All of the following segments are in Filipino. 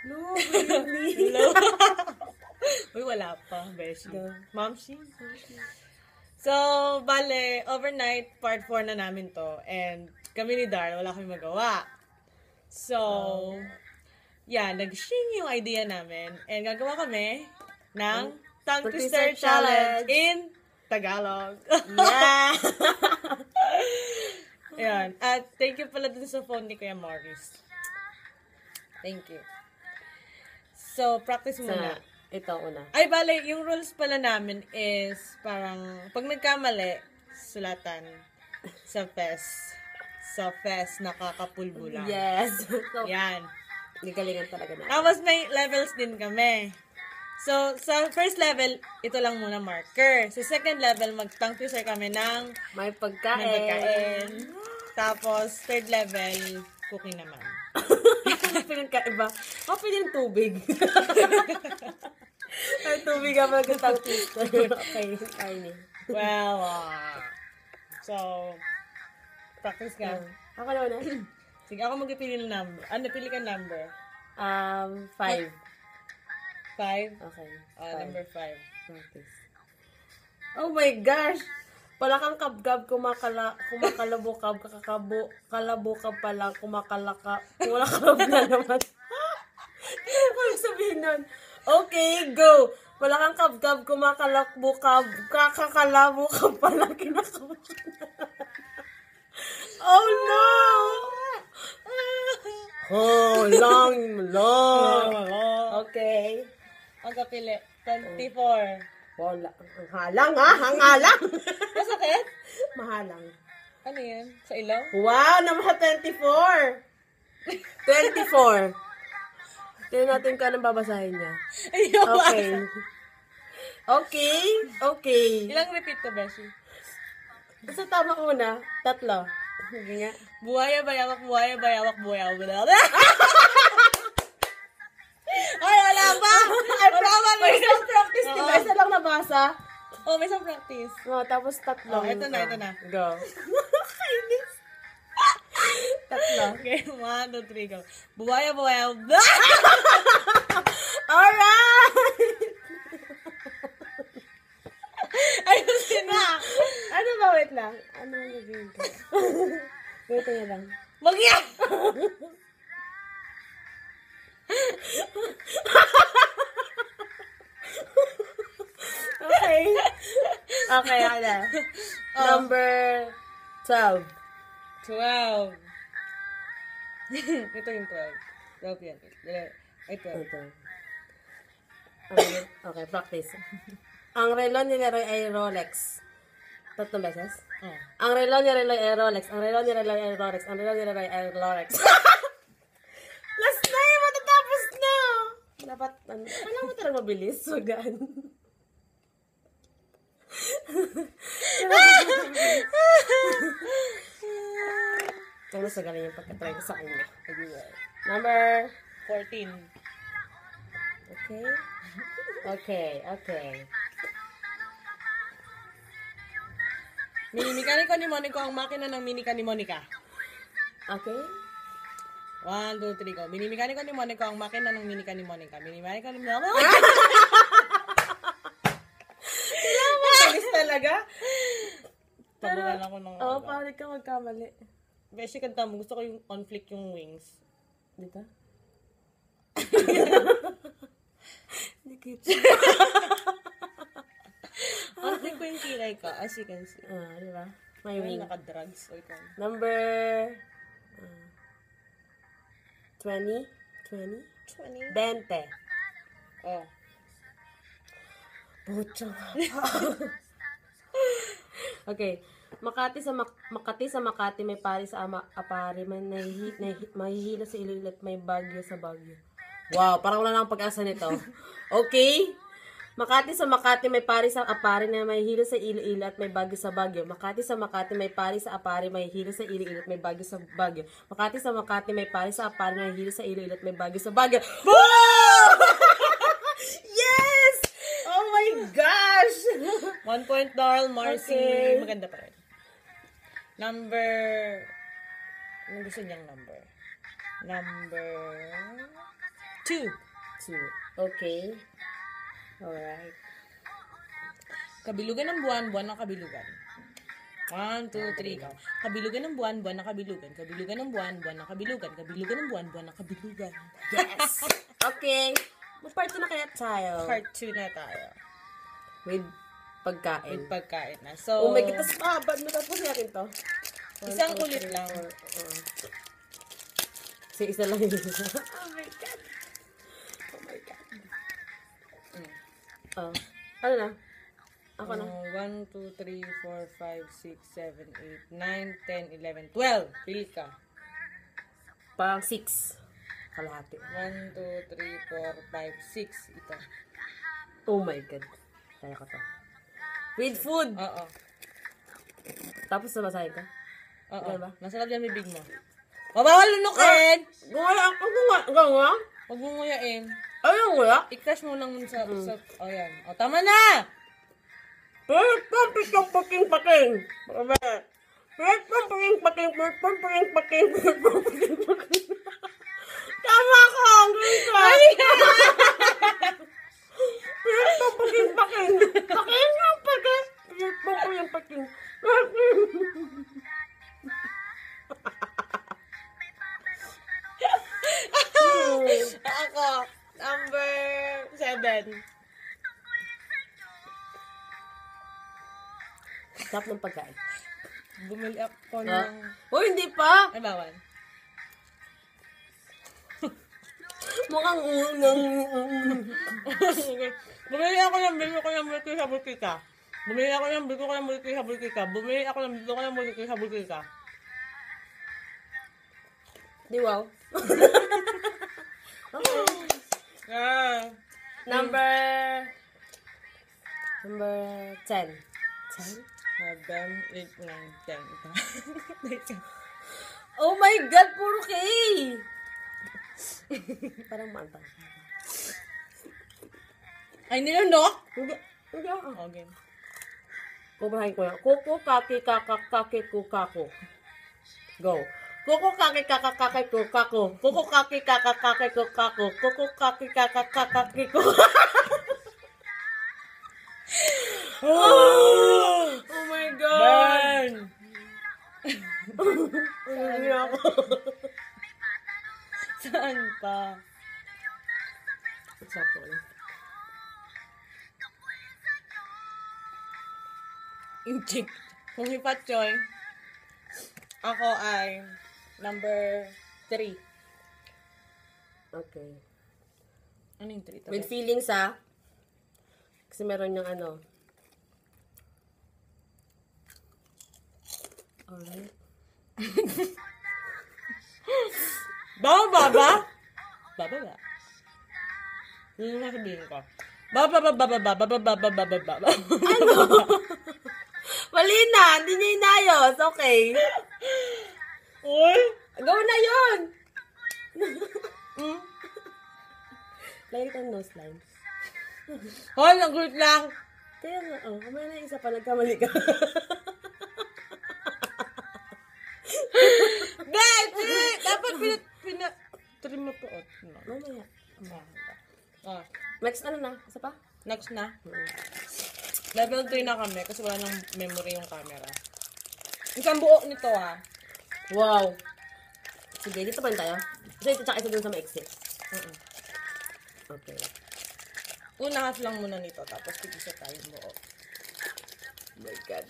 No, really? Hello? Uy, wala pa, beshi. Mamshi. So, bale, overnight, part 4 na namin to. And kami ni Dar, wala kami magawa. So, nag-shing yung idea namin. And gagawa kami ng tongue twister challenge in Tagalog. Yeah! Ayan. At thank you pala dun sa phone ni Kuya Morris. Thank you. So, practice muna. Ito, una. Ay, bale, yung rules pala namin is parang pag nagkamali, sulatan sa fest. Sa fest, nakakapulbo lang. Yes. So, Yan. galingan talaga na. Tapos may levels din kami. So, sa first level, ito lang muna marker. Sa second level, mag-tongue twister kami ng May pagkain. pagkain. Tapos, third level, cooking naman. Pinagkaiba. O, pwede yung tubig. Ay, tubig ka mag-tongue twister. Okay, ayun. Well, so, practice ka. Ako na una. Sige, ako magpipili ng number. Ano, pili ka number? 5. 5? Okay. Number 5. Practice. Oh my gosh! Palakang kabgab, kumakalabukab, kalabukab pala, kumakalab na naman. Ano ko sabihin nun? Okay, go! Palakang kabgab, kumakalakbukab, kakakalabukab pala, kinakabukab na. Oh no! Oh, long. Okay. Ang kapili, 24. Wala. Ang halang ha? Ang halang. Masakit? Mahalang. Ano yan? Sa ilaw? Wow, naman 24. 24. Tingnan natin ka nang babasahin niya. Okay. Ilang repeat to, Beshi? Sa tama una, 3. Sige nga. Buhaya, bayawak, buhaya, bayawak, buhaya, buhaya. Ay, wala pa! May isang practice, diba? Isa lang nabasa. Oh, may isang practice. Tapos 3. Oh, ito na. Go. Kainis. 3. Okay, 1, 2, 3, go. Buhaya, buhaya, Alright! ayusin na! Ano ba? Wait lang. Ano ang gagawin ko? Wait na lang. Magya! Okay, ano? Number 12. 12. Ito yung 12. 12 yan. Ay, 12. Ito. Okay, practice. Ang relo ni Leroy ay Rolex. 3 beses? Oh. Ang relo ni Leroy ay Rolex. Ang relo ni Leroy ay Rolex. Ang relo ni Leroy ay Rolex. Last na yun! Matatapos na! Dapat, kailangan mo talagang mabilis. Magaan. Kaya sa galing yung pagkatry ko sa kanya. Number 14. Okay. Mini-mekaniko ni Monico ang makina ng minika ni Monica. Okay? 1, 2, 3, go. Mini-mekaniko ni Monico ang makina ng minika ni Monica. Mini-mekaniko ni Monica. Bilis talaga? Tabunan ako ng... Oo, pare ka magkamali. Beshi, kanta mo. Gusto ko yung conflict yung wings. Dito? Dikit. Conflict ko yung kilay ka, as you can see. Di ba? May May wing. naka-drugs. O ikaw. Number 20? 20. 20. Oh. Pucha. Okay. Makati sa Makati may pari sa apari, may mahihila sa Iloilo at may Bagyo sa Bagyo. Wow, parang wala nang pag-asa nito. Okay? Makati sa Makati may pari sa apari na may hilo sa Iloilo at may Bagyo sa Bagyo. Makati sa Makati may pari sa apari may hilo sa Iloilo at may Bagyo sa Bagyo. Makati sa Makati may pari sa apari may hilo sa Iloilo at may Bagyo sa Bagyo. Wow! Yes! Oh my gosh! 1 point, Darl, Marcy. Okay. Maganda pa rin. Number... Ano gusto niyang number? Number... 2. 2. Okay. Alright. Kabilugan ng buwan, buwan ng kabilugan. 1, 2, 3, go. Kabilugan ng buwan, buwan ng kabilugan. Kabilugan ng buwan, buwan ng kabilugan. Kabilugan ng buwan, buwan ng kabilugan. Yes! Okay. Mag-part 2 na kaya tayo. Part 2 na tayo. With pagkain. With pagkain na. So, Oh my God, tas mahaba. Natapos natin to. isang ulit lang. Kasi isa lang yun. Oh my God. Oh my God. Oh. Ano na? Ako na. 1, 2, 3, 4, 5, 6, 7, 8, 9, 10, 11, 12. Pili ka. Parang 6. Kalahati. 1, 2, 3, 4, 5, 6. Ito. Oh my God. Kaya ko to. With food. Oo. Tapos nabasahin ka. Oo. Diba? Nasa loob yung bibig mo. Mabawal lunukin! Gumaya ako. Gumaya? Huwag mo nguyain. Ayun, wala. I-crush mo lang sa... Oh, yan. O, tama na! Pagpapit yung paking-paking. Paking-paking. Tama ka! Ang galing ka! Paking-paking. Paking-paking. Ako, number 7. Sarap ng pagkain. Bumili ako ng... Oh, hindi pa! Ay, bawal. Mukhang unang... Bumili ako ng bili ko ng multi sa butika. Bumili ako ng bili ko ng multi sa butika. Bumili ako ng bili ko ng multi sa butika. Di wow. Ah. Number 10. 10? 7, 8, 9, 10. Oh my God, puro K! Parang manta. Ay, nilunok? Hindi ako. Okay. Kumahain ko yan. Kuko, kaki, kakak, kaki, kukako. Go. Kuko, kaki, kakak, kaki, kukako. Kuko, kaki, kakak, kaki, kukako. Kuko, kaki, kakak, kaki, kukako. Oh my God! Burn! Hindi ako. Saan pa? Sarap ko na. Inchik. Kung hipatchoy, ako ay number 3. Okay. Ano yung 3? With feelings, ha? Kasi meron yung ano. Alright. Baba? Baba ba? Ano yung sasabihin ko? Baba. Ano? Mali na. Hindi niya inayos. Okay. Uy! Go na yun! Lagi tayong nose line. Hoy, nagulit lang! Kaya nga, oh, kamaya na isa pa, nagkamali ka. Guys! Dapat trim mo po. Mamaya. Oh, Next, ano na? Isa pa? next na. Level 3 na kami kasi wala nang memory yung camera. Isang buo nito Wow. Sige, dito pa rin tayo. Kasi ito tsaka isa dun sa ma-exit. Okay. Una half lang muna nito, tapos tigisa tayo buo. Oh my God.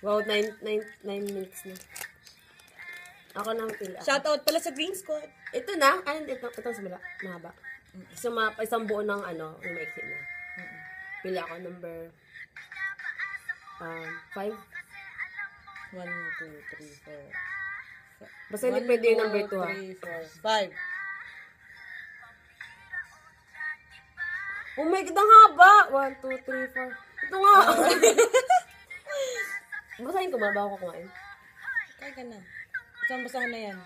Wow, 9 minutes na. Ako nang pila. Shoutout pala sa Green Squad. Ito na. Ano, ito sa mula. Mahaba. So, isang buo ng ano, yung ma-exit na. Pili ako, number 5. 1, 2, 3, 4. Basta hindi pwede yung number 2, ha? 3, 4, 5. Oh my God, ang haba! 1, 2, 3, 4. Ito nga! Basahin ko ba? Bago ko kumain. Kaya ka na. Isang basahan na yan.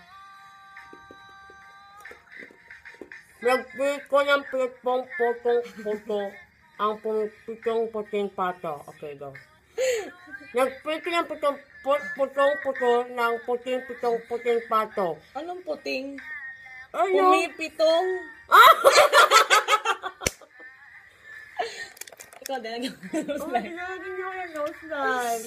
Nagpit ko ng pitong potong puto ang pitong puting pato. Okay, go. Nagprito ng putong-puto ng puting-puting pato. Anong puting? Ano? Pumipitong. Ikaw din. Oh, lagi niyo yung nose line.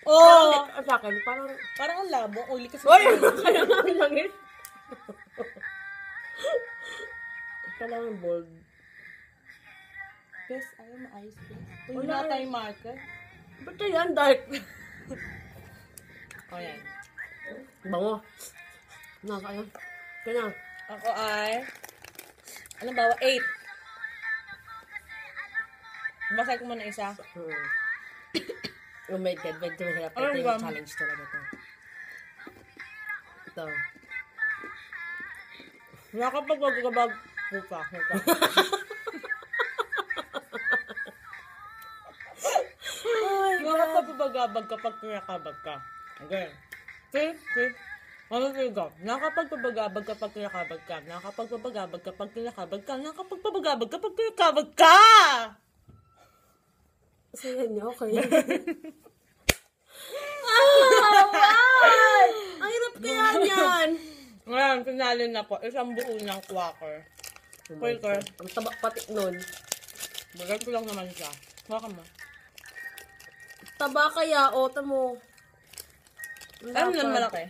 Oh! Sa akin, parang... Parang ang labo. Uli kasi. Uy! Kaya nga ang langis. Kailangan bold. Bes, ayaw maayos, Bes. Wala Wala eh. tayong marker. Ba't yan, dark? O yan. Bango. Nakakaya. Kaya. Ako ay... Ano ba? 8. Basay ko muna isa. Oh my God, medyo mahirap. Ano Ito ba? yung challenge talaga to. Ito. Nakapag-wag-wag. Puta. Nakapag-wagabag kapag kinakabag ka. Okay. See? Ano talaga? Nakapagpabagabag kapag kinakabag ka. Nakapagpabagabag kapag kinakabag ka. Nakapagpabagabag kapag kinakabag ka! Sayan niyo, okay. Ay! Ang hirap kaya niyan! Ngayon, pinali na po. Isang buo ng quaker. Quaker. Ang taba pati nun. Bagay ko lang naman siya. Baka mo. Taba kaya, ota mo. Ano lang malaki?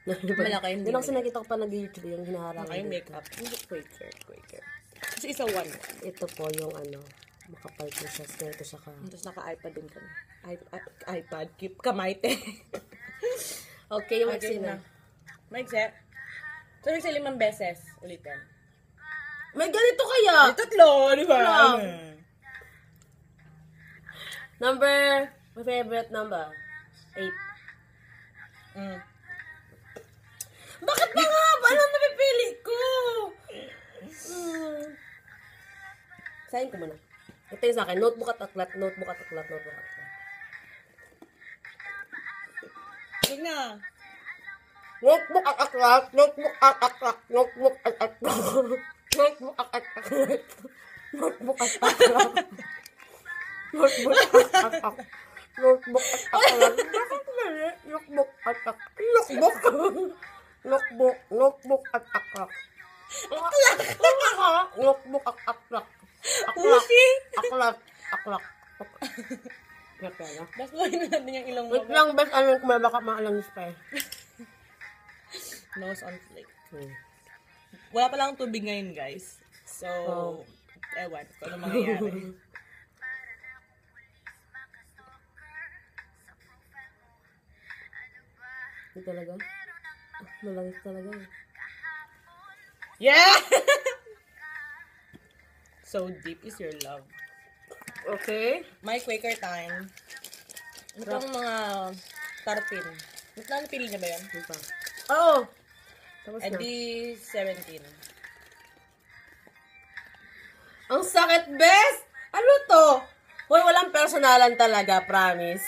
Malaki, hindi Yun ang sinakita ko pa nag-YouTube yung hinaharang. Ay, makeup. Hindi, Quaker. Kasi isa one. Ito po yung ano, makapal ko siya. Ito siya ka. Tapos naka-iPad din kami. iPad. Keep kamay, te. Okay, yung Okay vaccine na. Maigse. So, sa 5 beses. Ulitin. May ganito kaya! Tatlo, di ba? Wow. Number, my favorite number. 8. Bakit ba nga? Paano napipili ko? Sayin ko muna. Ito yung sa akin. Notebook at aklat, notebook at aklat, notebook at aklat. Sige na. Notebook at aklat, notebook at aklat, notebook at aklat. Notebook at aklat. Notebook at aklat. Notebook at aklat. Notebook at aklat. Bakit mali? Notebook at aklat. Notebook at aklat. Notebook at aklat. Pusi! Aklat. Bas mo na natin yung ilong mo. Wait lang, best ano kung may baka maalang pa eh. Nose on flake. Wala pa lang tubig ngayon, guys. So, ewan kung ano mangyayari. Hindi talaga. Malangis talaga eh. Yeah! So deep is your love. Okay. My Quaker time. Itong mga tarpin. Mas na napili niya ba yan? Hindi pa. Oo! Tapos na. Edi 17. Ang sakit, best! Ano to? Hoy, walang personalan talaga, promise.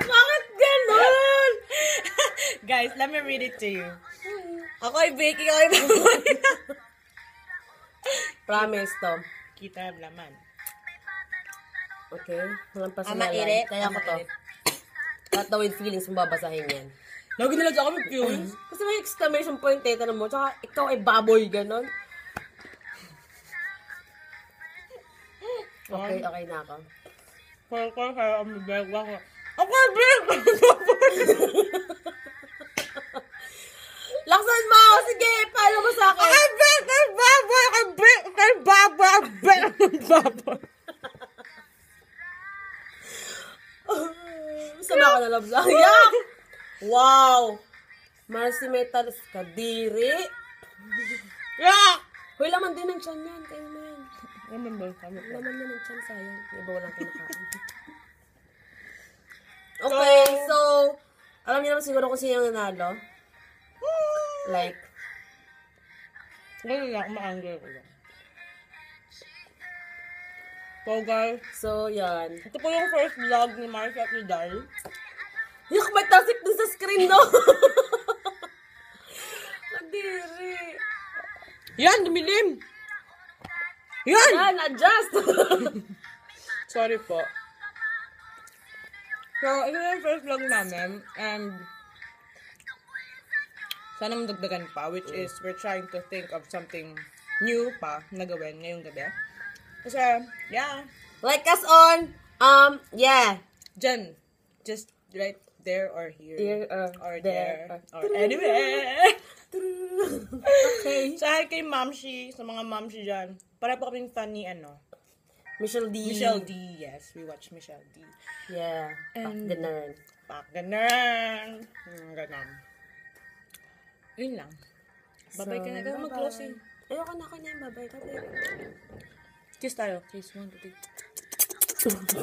Bakit ganun? Guys, let me read it to you. Ako ay baking, ako ay baboy. Promise to. Kita laman. Okay? Walang Ama personalan. irit. Kaya ko to. Lahat daw with feelings mo babasahin yan. Lagi nila sa kami feelings. Kasi may exclamation point eh, tanong mo. Tsaka ikaw ay baboy, ganon. Okay, okay na ako. Kaya ang bag ako. Ako ay bag! Laksan mo! Sige, paano mo sa akin? Ay bag! Ay baboy! Ay bag! Ay baboy! Ay bag! Ay baboy! Sama ka na love song. Yak! Wow! Marcy Metals Kadiri. Yeah! Hoy, laman din ng tiyan yan. Kaya mo yan. Ano ba? Tama ka. Laman din ng tiyan, sayang. Iba walang kinakain. Okay, so, alam niyo naman siguro kung sino yung nanalo? Like, Ganun lang, ma-anger ko lang. So guys, so, yan. ito po yung first vlog ni Marcia at ni Dar. Yak, may tasik dun sa screen, no? Kadiri. Yan, dumilim! Yan! Yan, adjust! Sorry po. So, ito yung first vlog namin. And, sana madagdagan pa, which is, we're trying to think of something new pa na gawin ngayong gabi. Kasi, yeah. Like us on, yeah. Dyan. Just right there or here. Here or there. there. Or anywhere. Okay. Sa kay Mamshi, sa mga Mamshi dyan, para po kaming fan ni Michelle D. Michelle D. Yes, we watch Michelle D. Yeah. And- Ganun. Pak, ganun. Ganun. Yun lang. Babay ka na. Gawin bye-bye. mag-closing. Ayoko na kanya. Bye-bye. Bye-bye. Kiss tayo. Kiss. 1, 2, 3.